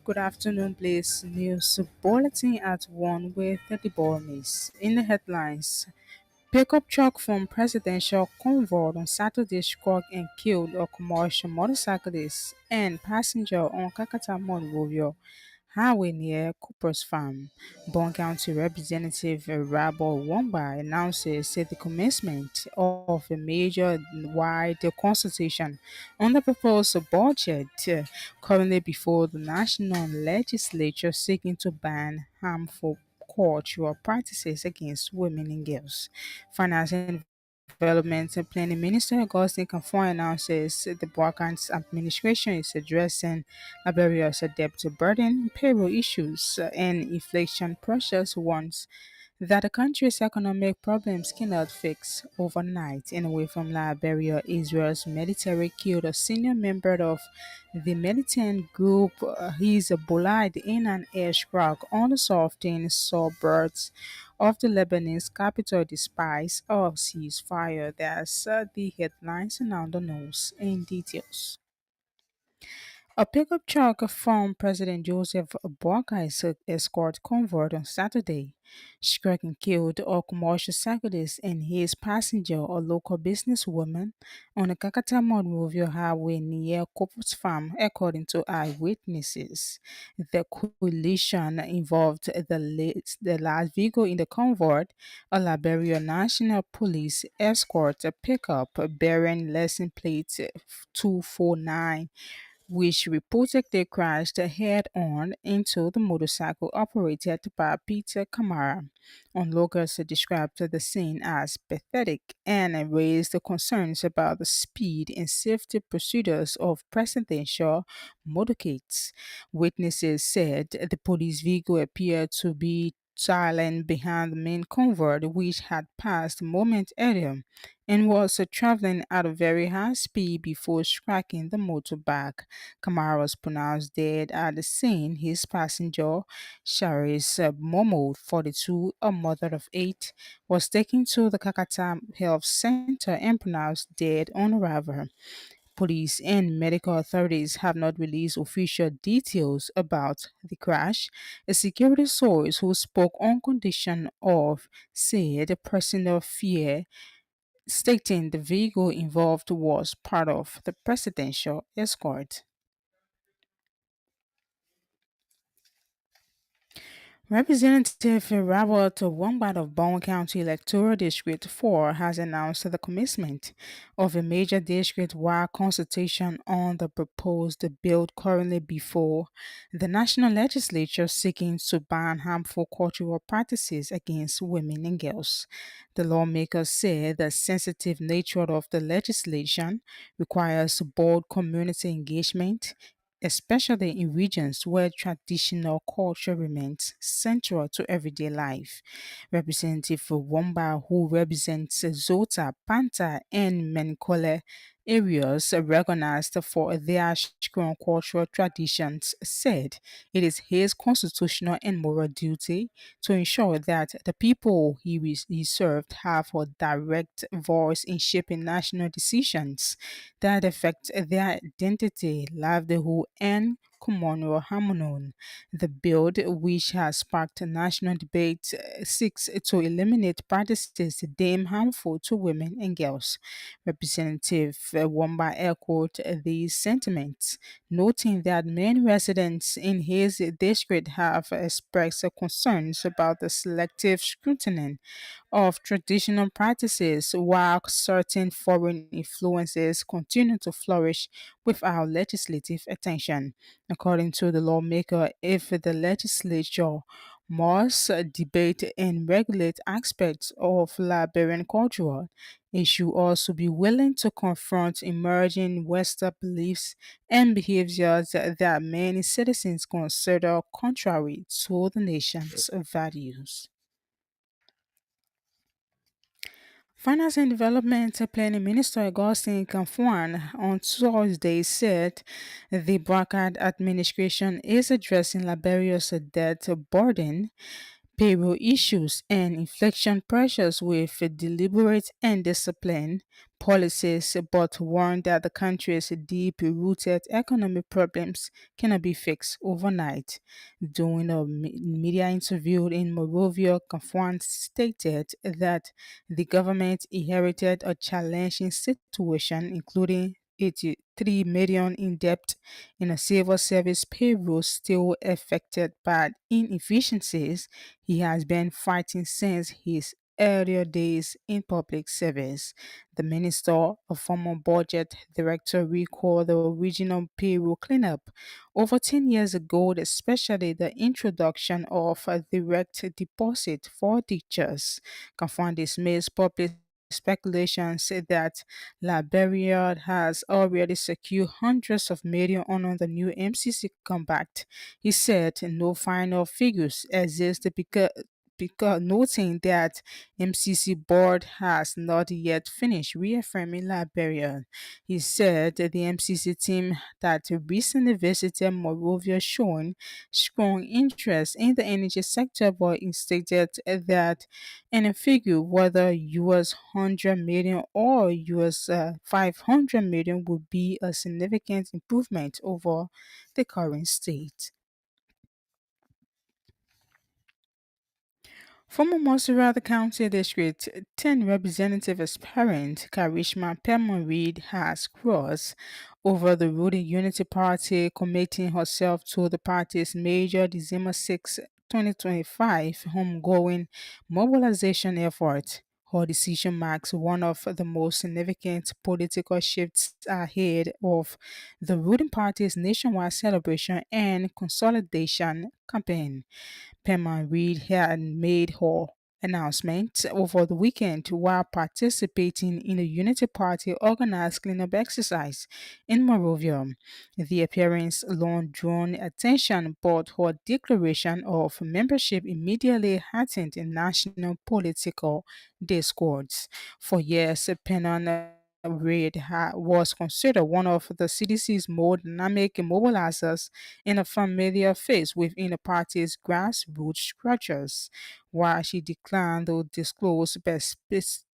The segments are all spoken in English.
Good afternoon, please. News Bulletin at 1 with the Miss. In the headlines, pickup truck from presidential convoy on Saturday struck and killed a commercial motorcyclist and passenger on Kakatamon Rovio Highway near Cooper's Farm. Bond County Representative Rabo Wamba announces the commencement of a major wide consultation on the proposed budget currently before the national legislature seeking to ban harmful cultural practices against women and girls. Finance and Development and Planning Minister Augustine Kamfoy announces the Balkans administration is addressing Liberia's debt burden, payroll issues, and inflation pressures once that the country's economic problems cannot fix overnight. And away from Liberia, Israel's military killed a senior member of the militant group Hezbollah in an airstrike on the southern suburbs of the Lebanese capital despite a ceasefire. That's the headlines and now the news in details. A pickup truck from President Joseph Boakai escort convoy on Saturday struck and killed a commercial cyclist and his passenger, a local businesswoman, on the Kakata Monrovia Highway near Copus Farm, according to eyewitnesses. The collision involved the last vehicle in the convoy, a Liberia National Police escort pickup bearing license plate 249 which reportedly crashed head-on into the motorcycle operated by Peter Kamara. Onlookers described the scene as pathetic and raised concerns about the speed and safety procedures of presidential motorcades. Witnesses said the police vehicle appeared to be silent behind the main convoy, which had passed a moment earlier and was traveling at a very high speed before striking the motorbike. Kamara was pronounced dead at the scene. His passenger, Sharis Momo, 42, a mother of 8, was taken to the Kakata Health Center and pronounced dead on arrival. Police and medical authorities have not released official details about the crash. A security source who spoke on condition of said personal fear, stating the vehicle involved was part of the presidential escort. Representative Robert Wombat of Bowen County Electoral District 4 has announced the commencement of a major district-wide consultation on the proposed bill currently before the national legislature seeking to ban harmful cultural practices against women and girls. The lawmakers say the sensitive nature of the legislation requires bold community engagement, especially in regions where traditional culture remains central to everyday life. Representative Womba, who represents Zota, Panta, and Menkole areas recognized for their strong cultural traditions, said it is his constitutional and moral duty to ensure that the people he served have a direct voice in shaping national decisions that affect their identity, livelihood, and communal harmony. The bill, which has sparked national debate, seeks to eliminate practices deemed harmful to women and girls. Representative Wamba echoed these sentiments, noting that many residents in his district have expressed concerns about the selective scrutiny of traditional practices, while certain foreign influences continue to flourish without legislative attention. According to the lawmaker, if the legislature must debate and regulate aspects of Liberian culture, it should also be willing to confront emerging Western beliefs and behaviors that many citizens consider contrary to the nation's values. Finance and Development Planning Minister Augustine Kamfuan on Thursday said the Brackard administration is addressing Liberia's debt burden, payroll issues and inflation pressures with deliberate and disciplined policies, but warned that the country's deep rooted economic problems cannot be fixed overnight. During a media interview in Monrovia, Kafwan stated that the government inherited a challenging situation, including 83 million in debt in a civil service payroll still affected by inefficiencies he has been fighting since his earlier days in public service. The minister, a former budget director, recalled the original payroll cleanup over 10 years ago, especially the introduction of a direct deposit for teachers. Confront dismissed public speculations that Liberia has already secured hundreds of millions under the new MCC compact. He said no final figures exist because noting that MCC board has not yet finished reaffirming Liberia. He said that the MCC team that recently visited Monrovia showing strong interest in the energy sector, but stated that any figure, whether US 100 million or US 500 million, would be a significant improvement over the current state. Former Montserrat County District 10 Representative aspirant Karishma Perman-Reed has crossed over the ruling Unity Party, committing herself to the party's major December 6, 2025 homegoing mobilization effort. Her decision marks one of the most significant political shifts ahead of the ruling party's nationwide celebration and consolidation campaign. Pema Reed had made her announcement over the weekend while participating in a Unity Party organized cleanup exercise in Monrovia. The appearance alone drawn attention, but her declaration of membership immediately heightened in national political discourse. For years, Pena Reid was considered one of the CDC's more dynamic mobilizers and a familiar face within the party's grassroots structures. While she declined to disclose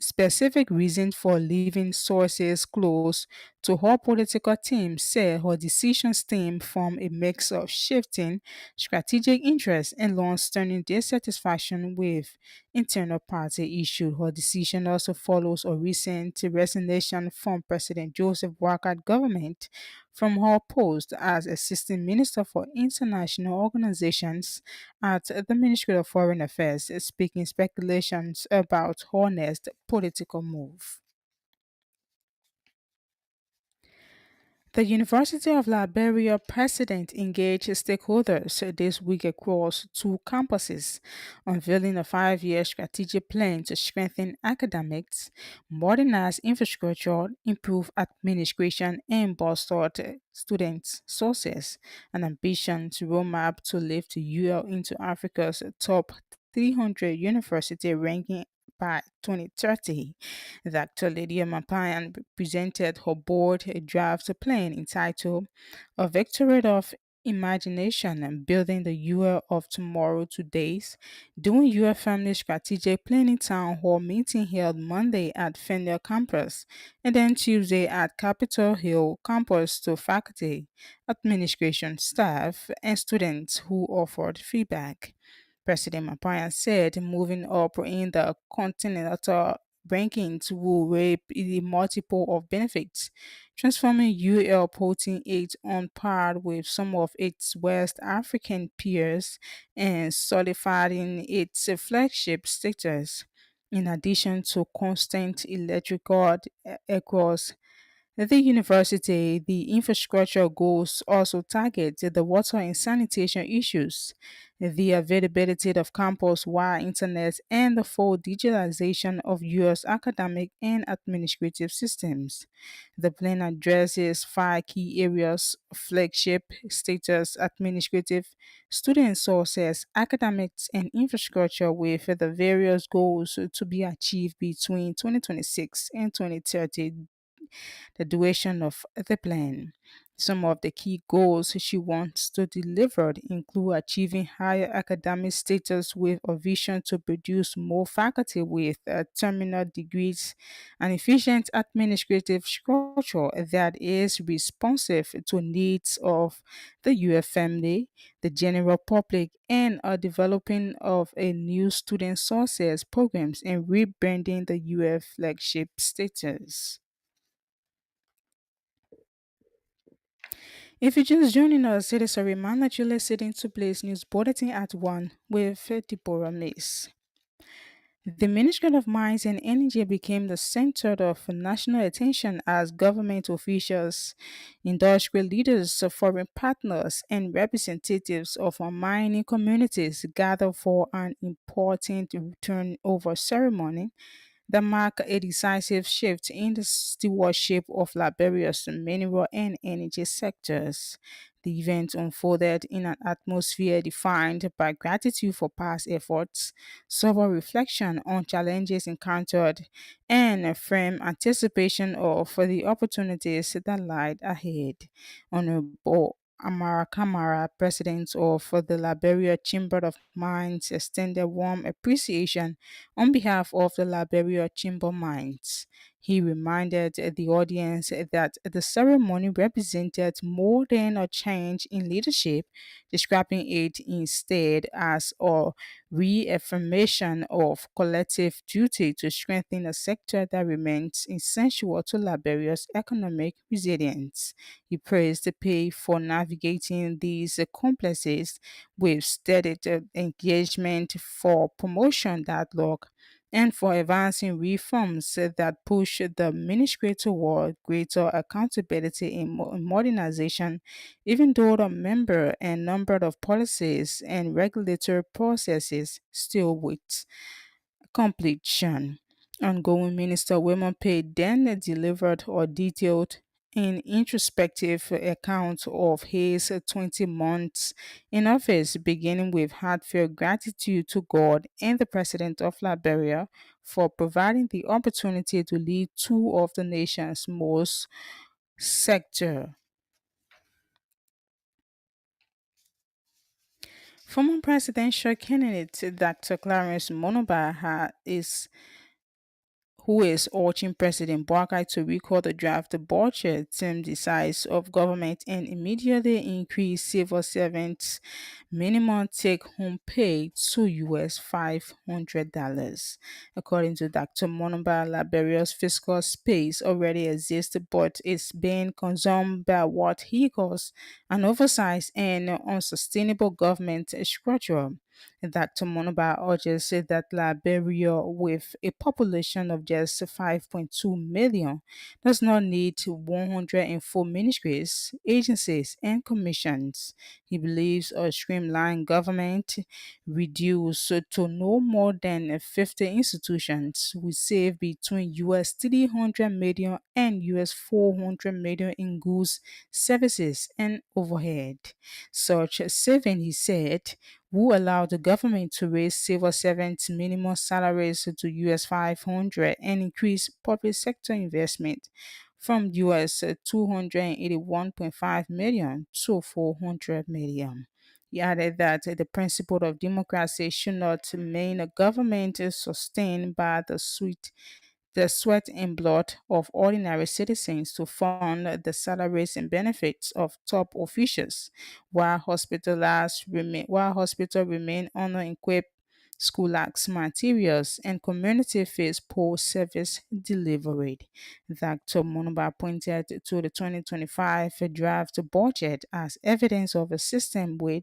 specific reasons for leaving, sources close to her political team said her decision stemmed from a mix of shifting strategic interests and long-standing dissatisfaction with internal party issues. Her decision also follows a recent resignation from President Joseph Boakai government from her post as Assistant Minister for International Organizations at the Ministry of Foreign Affairs, speaking speculations about her next political move. The University of Liberia president engaged stakeholders this week across two campuses, unveiling a 5 year strategic plan to strengthen academics, modernize infrastructure, improve administration, and bolster students' sources. An ambition to roadmap to lift UL into Africa's top 300 university ranking by 2030. Dr. Lydia Mapayan presented her board a draft plan entitled A Victorate of Imagination and Building the UL of Tomorrow Today's during UL Family Strategic Planning Town Hall meeting held Monday at Fenner Campus and then Tuesday at Capitol Hill Campus to faculty, administration, staff, and students who offered feedback. President Mapaya said moving up in the continental rankings will reap the multiple of benefits, transforming UL putting it on par with some of its West African peers and solidifying its flagship status. In addition to constant electrical across the university, the infrastructure goals also target the water and sanitation issues, the availability of campus-wide internet, and the full digitalization of U.S. academic and administrative systems. The plan addresses five key areas: flagship, status, administrative, student sources, academics, and infrastructure, with the various goals to be achieved between 2026 and 2030, the duration of the plan. Some of the key goals she wants to deliver include achieving higher academic status with a vision to produce more faculty with terminal degrees, an efficient administrative structure that is responsive to needs of the UF family, the general public, and a developing of a new student sources programs and rebranding the UF flagship status. If you're just joining us, it is a reminder that you're listening to Blaze News Bulletin at 1 with Deborah Mace. The Ministry of Mines and Energy became the center of national attention as government officials, industrial leaders, foreign partners, and representatives of our mining communities gathered for an important turnover ceremony that mark a decisive shift in the stewardship of Liberia's mineral and energy sectors. The event unfolded in an atmosphere defined by gratitude for past efforts, sober reflection on challenges encountered, and a firm anticipation of the opportunities that lie ahead. Honorable Amara Kamara, president of the Liberia Chamber of Mines, extended warm appreciation on behalf of the Liberia Chamber Mines. He reminded the audience that the ceremony represented more than a change in leadership, describing it instead as a reaffirmation of collective duty to strengthen a sector that remains essential to Liberia's economic resilience. He praised the pay for navigating these complexes with steady engagement for promotion dialogue and for advancing reforms that push the ministry toward greater accountability and modernization, even though the member and number of policies and regulatory processes still wait completion. Ongoing Minister Wilmot Pate then delivered a detailed and introspective account of his 20 months in office, beginning with heartfelt gratitude to God and the President of Liberia for providing the opportunity to lead two of the nation's most sector. Former presidential candidate Dr. Clarence Monoba is who is urging President Barkai to recall the draft budget, trim the size of government, and immediately increase civil servants' minimum take-home pay to $500. According to Dr. Monumba, Liberia's fiscal space already exists, but it's being consumed by what he calls an oversized and unsustainable government structure. Dr. Monoba urges that Liberia, with a population of just 5.2 million, does not need 104 ministries, agencies, and commissions. He believes a streamlined government reduced to no more than 50 institutions will save between US 300 million and US 400 million in goods, services, and overhead. Such saving, he said, who allowed the government to raise civil servants' minimum salaries to US 500 and increase public sector investment from US 281.5 million to 400 million. He added that the principle of democracy should not mean a government is sustained by the sweat and blood of ordinary citizens to fund the salaries and benefits of top officials, while hospitals remain under-equipped, school lacks materials, and community face poor service delivery. Dr. Munuba pointed to the 2025 draft budget as evidence of a system with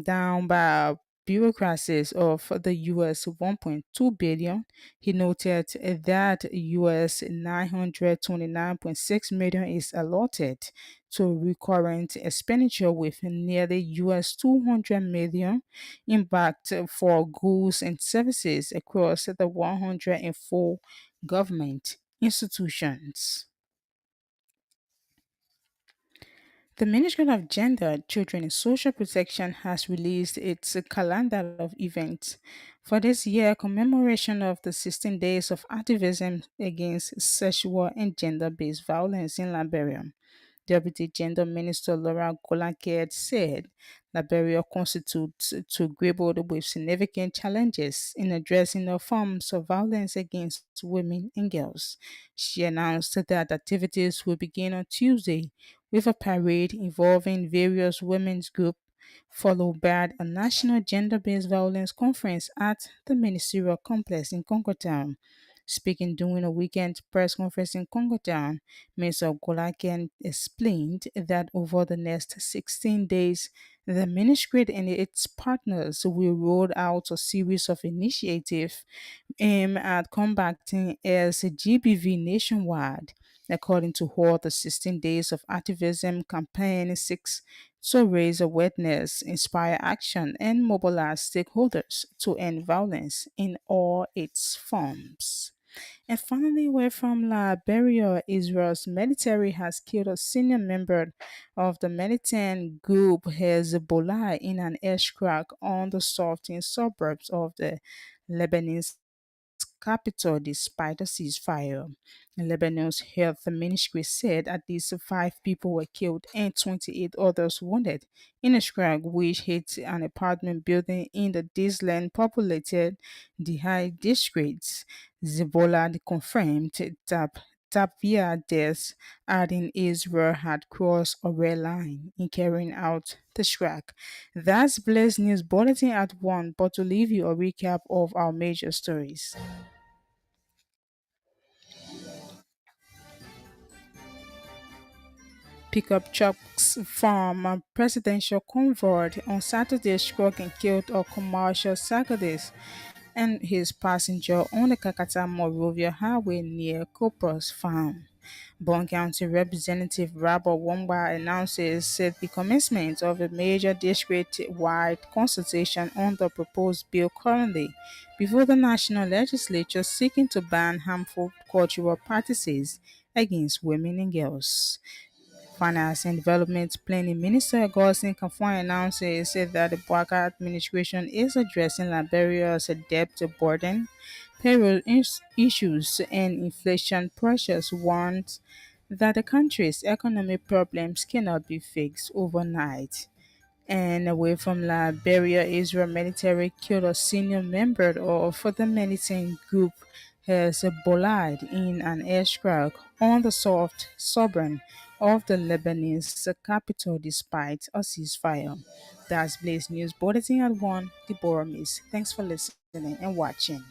down by bureaucracies of the US 1.2 billion. He noted that US 929.6 million is allotted to recurrent expenditure with nearly US 200 million impact for goods and services across the 104 government institutions. The Ministry of Gender, Children and Social Protection has released its calendar of events for this year commemoration of the 16 days of activism against sexual and gender-based violence in Liberia. Deputy Gender Minister Laura Golanket said Liberia constitutes to grapple with significant challenges in addressing the forms of violence against women and girls. She announced that activities will begin on Tuesday with a parade involving various women's groups, followed by a national gender-based violence conference at the ministerial complex in Congo Speaking during a weekend press conference in Congo Mr. Golakian explained that over the next 16 days, the ministry and its partners will roll out a series of initiatives aimed at combating SGBV nationwide. According to her, the 16 days of activism campaign seeks to raise awareness, inspire action, and mobilize stakeholders to end violence in all its forms. And finally, away from Liberia, Israel's military has killed a senior member of the militant group Hezbollah in an airstrike on the southern suburbs of the Lebanese capital despite a ceasefire. Lebanon's health ministry said at least 5 people were killed and 28 others wounded in a strike which hit an apartment building in the densely populated Dihai district. Zebola confirmed that Tapia deaths, adding Israel had crossed a red line in carrying out the strike. That's Blaze News Bulletin at 1, but to leave you a recap of our major stories. Pickup trucks from a presidential convoy on Saturday struck and killed a commercial cyclist and his passenger on the Kakata Morovia Highway near Cooper's Farm. Bon County Representative Robert Wamba announces the commencement of a major district-wide consultation on the proposed bill currently before the national legislature seeking to ban harmful cultural practices against women and girls. Finance and Development Planning Minister Augustine Kafwan announces that the Barker administration is addressing Liberia's debt burden, payroll issues, and inflation pressures, warns that the country's economic problems cannot be fixed overnight. And away from Liberia, Israel military killed a senior member of the militant group Hezbollah in an airstrike on the south suburb of the Lebanese capital despite a ceasefire. That's Blaze News Bulletin at 1, Deborah Miss. Thanks for listening and watching.